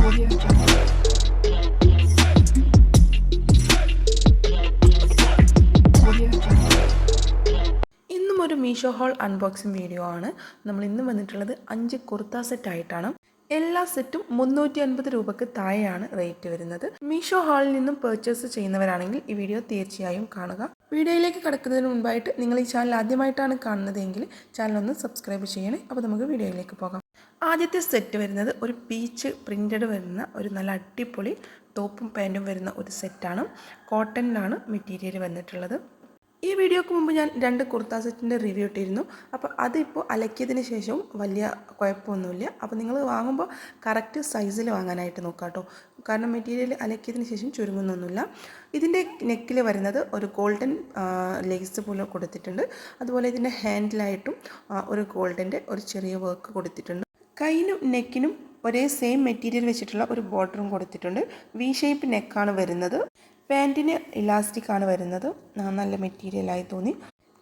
Audio Jungle. Audio Jungle. ഇന്നും ഒരു Meesho whole unboxing video ആണ്. നമ്മൾ ഇന്ന് വന്നിട്ടുള്ളത് 5 കുർത്ത സെറ്റ് ആയിട്ടാണ്. എല്ലാ സെറ്റും 350 രൂപയ്ക്ക് താഴെയാണ് റേറ്റ് വരുന്നത്. മീഷോ ഹാളിൽ നിന്നും പർച്ചേസ് ചെയ്യുന്നവരാണെങ്കിൽ ഈ വീഡിയോ തീർച്ചയായും കാണുക. വീഡിയോയിലേക്ക് കടക്കുന്നതിന് മുൻപായിട്ട് നിങ്ങൾ ഈ ചാനൽ ആദ്യമായിട്ടാണ് കാണുന്നതെങ്കിൽ ചാനൽ ഒന്ന് സബ്സ്ക്രൈബ് ചെയ്യണേ. അപ്പോൾ നമുക്ക് വീഡിയോയിലേക്ക് പോകാം. ആദ്യത്തെ സെറ്റ് വരുന്നത് ഒരു പീച്ച് പ്രിൻറ്റഡ് വരുന്ന ഒരു നല്ല അടിപൊളി ടോപ്പും പാൻറ്റും വരുന്ന ഒരു സെറ്റാണ്. കോട്ടണിലാണ് മെറ്റീരിയൽ വന്നിട്ടുള്ളത്. ഈ വീഡിയോക്ക് മുമ്പ് ഞാൻ 2 കുർത്ത സെറ്റിൻ്റെ റിവ്യൂ ഇട്ടിരുന്നു. അപ്പോൾ അതിപ്പോൾ അലക്കിയതിന് ശേഷവും വലിയ കുഴപ്പമൊന്നുമില്ല. അപ്പോൾ നിങ്ങൾ വാങ്ങുമ്പോൾ കറക്റ്റ് സൈസിൽ വാങ്ങാനായിട്ട് നോക്കുക കേട്ടോ. കാരണം മെറ്റീരിയൽ അലക്കിയതിന് ശേഷം ചുരുങ്ങുന്നൊന്നുമില്ല. ഇതിൻ്റെ നെക്കിൽ വരുന്നത് ഒരു ഗോൾഡൻ ലേസ് പോലെ കൊടുത്തിട്ടുണ്ട്. അതുപോലെ ഇതിൻ്റെ ഹാൻഡിലായിട്ടും ഒരു ഗോൾഡൻ്റെ ഒരു ചെറിയ വർക്ക് കൊടുത്തിട്ടുണ്ട്. കൈയിനും നെക്കിനും ഒരേ സെയിം മെറ്റീരിയൽ വെച്ചിട്ടുള്ള ഒരു ബോർഡറും കൊടുത്തിട്ടുണ്ട്. വി ഷേപ്പ് നെക്കാണ് വരുന്നത്. പാൻറ്റിന് ഇലാസ്റ്റിക് ആണ് വരുന്നത്. നല്ല മെറ്റീരിയലായി തോന്നി.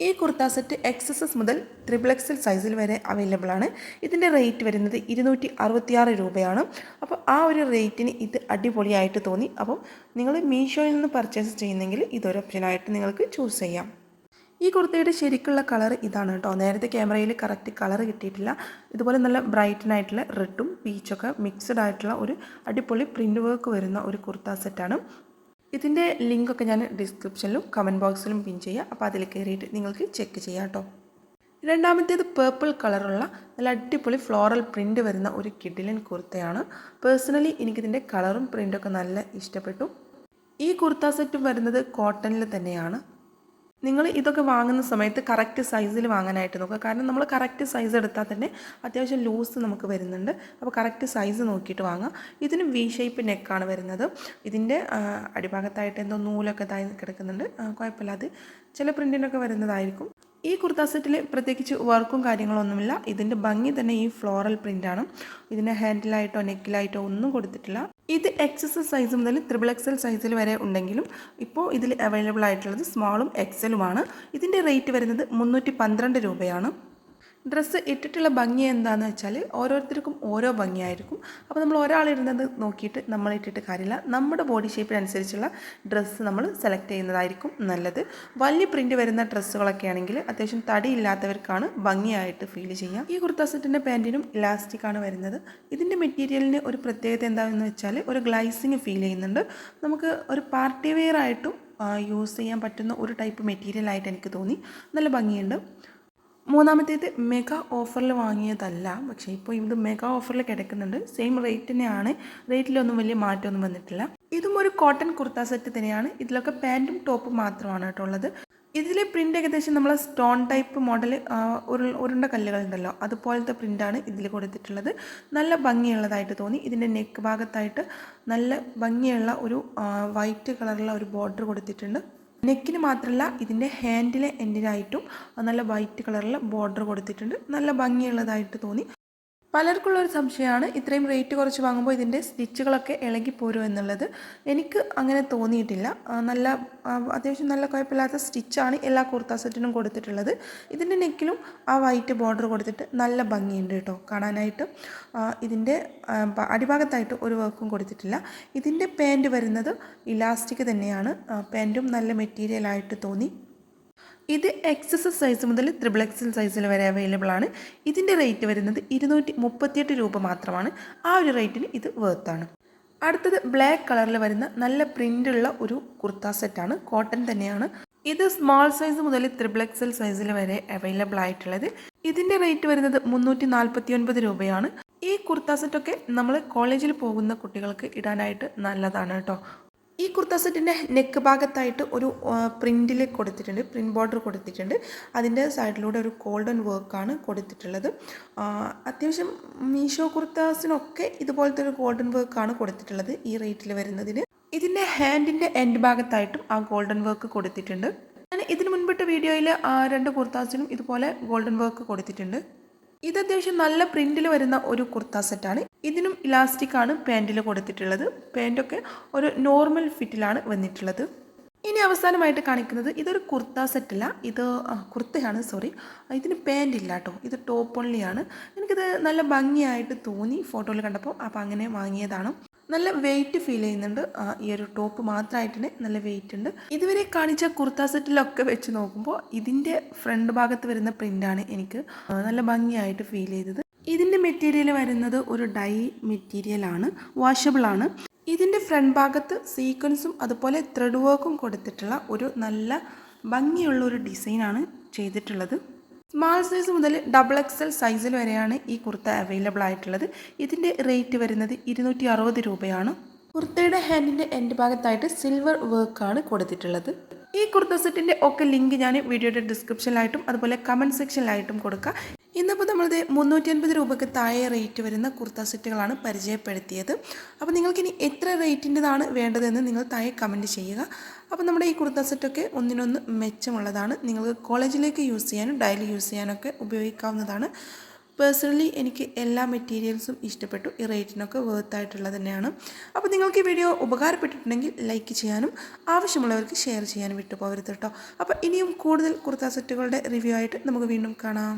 ഈ കുർത്ത സെറ്റ് XS മുതൽ XXL സൈസിൽ വരെ അവൈലബിൾ ആണ്. ഇതിൻ്റെ റേറ്റ് വരുന്നത് 266 രൂപയാണ്. അപ്പോൾ ആ ഒരു റേറ്റിന് ഇത് അടിപൊളിയായിട്ട് തോന്നി. അപ്പം നിങ്ങൾ മീഷോയിൽ നിന്ന് പർച്ചേസ് ചെയ്യുന്നെങ്കിൽ ഇതൊരു ഓപ്ഷനായിട്ട് നിങ്ങൾക്ക് ചൂസ് ചെയ്യാം. ഈ കുർത്തയുടെ ശരിക്കുള്ള കളർ ഇതാണ് കേട്ടോ. നേരത്തെ ക്യാമറയിൽ കറക്റ്റ് കളർ കിട്ടിയിട്ടില്ല. ഇതുപോലെ നല്ല ബ്രൈറ്റനായിട്ടുള്ള റെഡും പീച്ചൊക്കെ മിക്സഡ് ആയിട്ടുള്ള ഒരു അടിപൊളി പ്രിൻ്റ് വർക്ക് വരുന്ന ഒരു കുർത്ത സെറ്റാണ്. ഇതിൻ്റെ ലിങ്കൊക്കെ ഞാൻ ഡിസ്ക്രിപ്ഷനിലും കമൻറ്റ് ബോക്സിലും പിൻ ചെയ്യാം. അപ്പോൾ അതിൽ കയറിയിട്ട് നിങ്ങൾക്ക് ചെക്ക് ചെയ്യാം കേട്ടോ. രണ്ടാമത്തേത് പേർപ്പിൾ കളറുള്ള നല്ല അടിപൊളി ഫ്ലോറൽ പ്രിൻ്റ് വരുന്ന ഒരു കിഡിലൻ കുർത്തയാണ്. പേഴ്സണലി എനിക്കിതിൻ്റെ കളറും പ്രിൻ്റൊക്കെ നല്ല ഇഷ്ടപ്പെട്ടു. ഈ കുർത്ത സെറ്റും വരുന്നത് കോട്ടണിൽ തന്നെയാണ്. നിങ്ങൾ ഇതൊക്കെ വാങ്ങുന്ന സമയത്ത് കറക്റ്റ് സൈസിൽ വാങ്ങാനായിട്ട് നോക്കുക. കാരണം നമ്മൾ കറക്റ്റ് സൈസ് എടുത്താൽ തന്നെ അത്യാവശ്യം ലൂസ് നമുക്ക് വരുന്നുണ്ട്. അപ്പോൾ കറക്റ്റ് സൈസ് നോക്കിയിട്ട് വാങ്ങാം. ഇതിന് വി ഷേപ്പ് നെക്കാണ് വരുന്നത്. ഇതിൻ്റെ അടിഭാഗത്തായിട്ട് എന്തോ നൂലൊക്കെ ഇതായി കിടക്കുന്നുണ്ട്. കുഴപ്പമില്ല, അത് ചില പ്രിൻറ്റിനൊക്കെ വരുന്നതായിരിക്കും. ഈ കുർത്ത സെറ്റിൽ പ്രത്യേകിച്ച് വർക്കും കാര്യങ്ങളൊന്നുമില്ല. ഇതിൻ്റെ ഭംഗി തന്നെ ഈ ഫ്ലോറൽ പ്രിൻ്റാണ്. ഇതിൻ്റെ ഹാൻഡിലായിട്ടോ നെക്കിലായിട്ടോ ഒന്നും കൊടുത്തിട്ടില്ല. ഇത് XS സൈസ് മുതൽ XXL സൈസിൽ വരെ ഉണ്ടെങ്കിലും ഇപ്പോൾ ഇതിൽ അവൈലബിൾ ആയിട്ടുള്ളത് സ്മോളും എക്സലുമാണ്. ഇതിൻ്റെ റേറ്റ് വരുന്നത് 312 രൂപയാണ്. ഡ്രസ്സ് ഇട്ടിട്ടുള്ള ഭംഗി എന്താണെന്ന് വെച്ചാൽ ഓരോരുത്തർക്കും ഓരോ ഭംഗിയായിരിക്കും. അപ്പോൾ നമ്മൾ ഒരാളിടുന്നത് നോക്കിയിട്ട് നമ്മൾ ഇട്ടിട്ട് കാര്യമില്ല. നമ്മുടെ ബോഡി ഷേപ്പിനനുസരിച്ചുള്ള ഡ്രസ്സ് നമ്മൾ സെലക്ട് ചെയ്യുന്നതായിരിക്കും നല്ലത്. വലിയ പ്രിൻ്റ് വരുന്ന ഡ്രസ്സുകളൊക്കെ ആണെങ്കിൽ അത്യാവശ്യം തടിയില്ലാത്തവർക്കാണ് ഭംഗിയായിട്ട് ഫീൽ ചെയ്യുക. ഈ കുർത്ത സെറ്റിൻ്റെ പാൻറ്റിനും ഇലാസ്റ്റിക്കാണ് വരുന്നത്. ഇതിൻ്റെ മെറ്റീരിയലിന് ഒരു പ്രത്യേകത എന്താണെന്ന് വെച്ചാൽ ഒരു ഗ്ലൈസിങ് ഫീൽ ചെയ്യുന്നുണ്ട്. നമുക്ക് ഒരു പാർട്ടി വെയർ ആയിട്ടും യൂസ് ചെയ്യാൻ പറ്റുന്ന ഒരു ടൈപ്പ് മെറ്റീരിയലായിട്ട് എനിക്ക് തോന്നി. നല്ല ഭംഗിയുണ്ട്. മൂന്നാമത്തേത് മെഗാ ഓഫറിൽ വാങ്ങിയതല്ല, പക്ഷേ ഇപ്പോൾ ഇത് മെഗാ ഓഫറിൽ കിടക്കുന്നുണ്ട്. സെയിം റേറ്റ് തന്നെയാണ്. റേറ്റിലൊന്നും വലിയ മാറ്റമൊന്നും വന്നിട്ടില്ല. ഇതും ഒരു കോട്ടൺ കുർത്ത സെറ്റ് തന്നെയാണ്. ഇതിലൊക്കെ പാൻറ്റും ടോപ്പും മാത്രമാണ് കേട്ടോ ഉള്ളത്. ഇതിലെ പ്രിൻ്റ് ഏകദേശം നമ്മൾ സ്റ്റോൺ ടൈപ്പ് മോഡൽ ഉരുണ്ട കല്ലുകളുണ്ടല്ലോ, അതുപോലത്തെ പ്രിൻ്റാണ് ഇതിൽ കൊടുത്തിട്ടുള്ളത്. നല്ല ഭംഗിയുള്ളതായിട്ട് തോന്നി. ഇതിൻ്റെ നെക്ക് ഭാഗത്തായിട്ട് നല്ല ഭംഗിയുള്ള ഒരു വൈറ്റ് കളറുള്ള ഒരു ബോർഡർ കൊടുത്തിട്ടുണ്ട്. നെക്കിന് മാത്രമല്ല ഇതിൻ്റെ ഹാൻഡിലെ എൻഡിനായിട്ടും നല്ല വൈറ്റ് കളറിൽ ബോർഡർ കൊടുത്തിട്ടുണ്ട്. നല്ല ഭംഗിയുള്ളതായിട്ട് തോന്നി. പലർക്കുള്ളൊരു സംശയമാണ് ഇത്രയും റേറ്റ് കുറച്ച് വാങ്ങുമ്പോൾ ഇതിൻ്റെ സ്റ്റിച്ചുകളൊക്കെ ഇളകിപ്പോരും എന്നുള്ളത്. എനിക്ക് അങ്ങനെ തോന്നിയിട്ടില്ല. നല്ല അത്യാവശ്യം നല്ല കുഴപ്പമില്ലാത്ത സ്റ്റിച്ചാണ് എല്ലാ കുർത്ത സെറ്റിനും കൊടുത്തിട്ടുള്ളത്. ഇതിൻ്റെ നെക്കിലും ആ വൈറ്റ് ബോർഡർ കൊടുത്തിട്ട് നല്ല ഭംഗിയുണ്ട് കേട്ടോ കാണാനായിട്ട്. ഇതിൻ്റെ അടിഭാഗത്തായിട്ട് ഒരു വർക്കും കൊടുത്തിട്ടില്ല. ഇതിൻ്റെ പാൻറ്റ് വരുന്നത് ഇലാസ്റ്റിക് തന്നെയാണ്. പാൻറ്റും നല്ല മെറ്റീരിയലായിട്ട് തോന്നി. ഇത് XS സൈസ് മുതൽ XXL സൈസിൽ വരെ അവൈലബിൾ ആണ്. ഇതിൻ്റെ റേറ്റ് വരുന്നത് 238 രൂപ മാത്രമാണ്. ആ ഒരു റേറ്റിന് ഇത് വേർത്താണ്. അടുത്തത് ബ്ലാക്ക് കളറിൽ വരുന്ന നല്ല പ്രിൻ്റുള്ള ഒരു കുർത്ത സെറ്റാണ്. കോട്ടൺ തന്നെയാണ്. ഇത് സ്മോൾ സൈസ് മുതൽ XXL സൈസിൽ വരെ അവൈലബിൾ ആയിട്ടുള്ളത്. ഇതിൻ്റെ റേറ്റ് വരുന്നത് 349 രൂപയാണ്. ഈ കുർത്ത സെറ്റൊക്കെ നമ്മൾ കോളേജിൽ പോകുന്ന കുട്ടികൾക്ക് ഇടാനായിട്ട് നല്ലതാണ് കേട്ടോ. ഈ കുർത്ത സെറ്റിൻ്റെ നെക്ക് ഭാഗത്തായിട്ട് ഒരു പ്രിൻറ്റിൽ കൊടുത്തിട്ടുണ്ട്, പ്രിൻറ്റ് ബോർഡർ കൊടുത്തിട്ടുണ്ട്. അതിൻ്റെ സൈഡിലൂടെ ഒരു ഗോൾഡൻ വർക്കാണ് കൊടുത്തിട്ടുള്ളത്. അത്യാവശ്യം മീഷോ കുർത്താസിനൊക്കെ ഇതുപോലത്തെ ഒരു ഗോൾഡൻ വർക്കാണ് കൊടുത്തിട്ടുള്ളത് ഈ റേറ്റിൽ വരുന്നതിന്. ഇതിൻ്റെ ഹാൻഡിൻ്റെ എൻഡ് ഭാഗത്തായിട്ടും ആ ഗോൾഡൻ വർക്ക് കൊടുത്തിട്ടുണ്ട്. ഞാൻ ഇതിന് മുൻപിട്ട വീഡിയോയിൽ 2 കുർത്താസിനും ഇതുപോലെ ഗോൾഡൻ വർക്ക് കൊടുത്തിട്ടുണ്ട്. ഇത് അത്യാവശ്യം നല്ല പ്രിൻറ്റിൽ വരുന്ന ഒരു കുർത്ത സെറ്റാണ്. ഇതിനും ഇലാസ്റ്റിക് ആണ് പാൻറ്റിൽ കൊടുത്തിട്ടുള്ളത്. പാൻറ്റൊക്കെ ഒരു നോർമൽ ഫിറ്റിലാണ് വന്നിട്ടുള്ളത്. ഇനി അവസാനമായിട്ട് കാണിക്കുന്നത് ഇതൊരു കുർത്ത സെറ്റല്ല, ഇത് കുർത്തയാണ്, സോറി. ഇതിന് പാൻറ് ഇല്ല കേട്ടോ, ഇത് ടോപ്പ് ഓൺലിയാണ്. എനിക്കിത് നല്ല ഭംഗിയായിട്ട് തോന്നി ഫോട്ടോയിൽ കണ്ടപ്പോൾ, അപ്പോൾ അങ്ങനെ വാങ്ങിയതാണ്. നല്ല വെയിറ്റ് ഫീൽ ചെയ്യുന്നുണ്ട്. ഈ ഒരു ടോപ്പ് മാത്രമായിട്ട് തന്നെ നല്ല വെയിറ്റ് ഉണ്ട്. ഇതുവരെ കാണിച്ച കുർത്ത സെറ്റിലൊക്കെ വെച്ച് നോക്കുമ്പോൾ ഇതിൻ്റെ ഫ്രണ്ട് ഭാഗത്ത് വരുന്ന പ്രിൻ്റാണ് എനിക്ക് നല്ല ഭംഗിയായിട്ട് ഫീൽ ചെയ്തത്. ഇതിൻ്റെ മെറ്റീരിയൽ വരുന്നത് ഒരു ഡൈ മെറ്റീരിയലാണ്, വാഷബിളാണ്. ഇതിൻ്റെ ഫ്രണ്ട് ഭാഗത്ത് സീക്വൻസും അതുപോലെ ത്രെഡ് വർക്കും കൊടുത്തിട്ടുള്ള ഒരു നല്ല ഭംഗിയുള്ള ഒരു ഡിസൈനാണ് ചെയ്തിട്ടുള്ളത്. സ്മാൾ സൈസ് മുതൽ XXL സൈസിൽ വരെയാണ് ഈ കുർത്ത അവൈലബിൾ ആയിട്ടുള്ളത്. ഇതിൻ്റെ റേറ്റ് വരുന്നത് 260 രൂപയാണ്. കുർത്തയുടെ ഹാൻഡിൻ്റെ എൻഡ് ഭാഗത്തായിട്ട് സിൽവർ വർക്കാണ് കൊടുത്തിട്ടുള്ളത്. ഈ കുർത്ത സെറ്റിൻ്റെ ഒക്കെ ലിങ്ക് ഞാൻ വീഡിയോയുടെ ഡിസ്ക്രിപ്ഷനിലായിട്ടും അതുപോലെ കമൻറ്റ് സെക്ഷനിലായിട്ടും കൊടുക്കാം. ഇന്നിപ്പോൾ നമ്മളത് 350 രൂപയ്ക്ക് താഴെ റേറ്റ് വരുന്ന കുർത്ത സെറ്റുകളാണ് പരിചയപ്പെടുത്തിയത്. അപ്പോൾ നിങ്ങൾക്കിനി എത്ര റേറ്റിൻ്റെതാണ് വേണ്ടതെന്ന് നിങ്ങൾ താഴെ കമൻറ്റ് ചെയ്യുക. അപ്പോൾ നമ്മുടെ ഈ കുർത്ത സെറ്റൊക്കെ ഒന്നിനൊന്ന് മെച്ചമുള്ളതാണ്. നിങ്ങൾക്ക് കോളേജിലേക്ക് യൂസ് ചെയ്യാനും ഡെയിലി യൂസ് ചെയ്യാനൊക്കെ ഉപയോഗിക്കാവുന്നതാണ്. പേഴ്സണലി എനിക്ക് എല്ലാ മെറ്റീരിയൽസും ഇഷ്ടപ്പെട്ടു. ഈ റേറ്റിനൊക്കെ വേർത്തായിട്ടുള്ളത് തന്നെയാണ്. അപ്പോൾ നിങ്ങൾക്ക് ഈ വീഡിയോ ഉപകാരപ്പെട്ടിട്ടുണ്ടെങ്കിൽ ലൈക്ക് ചെയ്യാനും ആവശ്യമുള്ളവർക്ക് ഷെയർ ചെയ്യാനും വിട്ടുപോകരുത് കേട്ടോ. അപ്പോൾ ഇനിയും കൂടുതൽ കുർത്ത സെറ്റുകളുടെ റിവ്യൂ ആയിട്ട് നമുക്ക് വീണ്ടും കാണാം.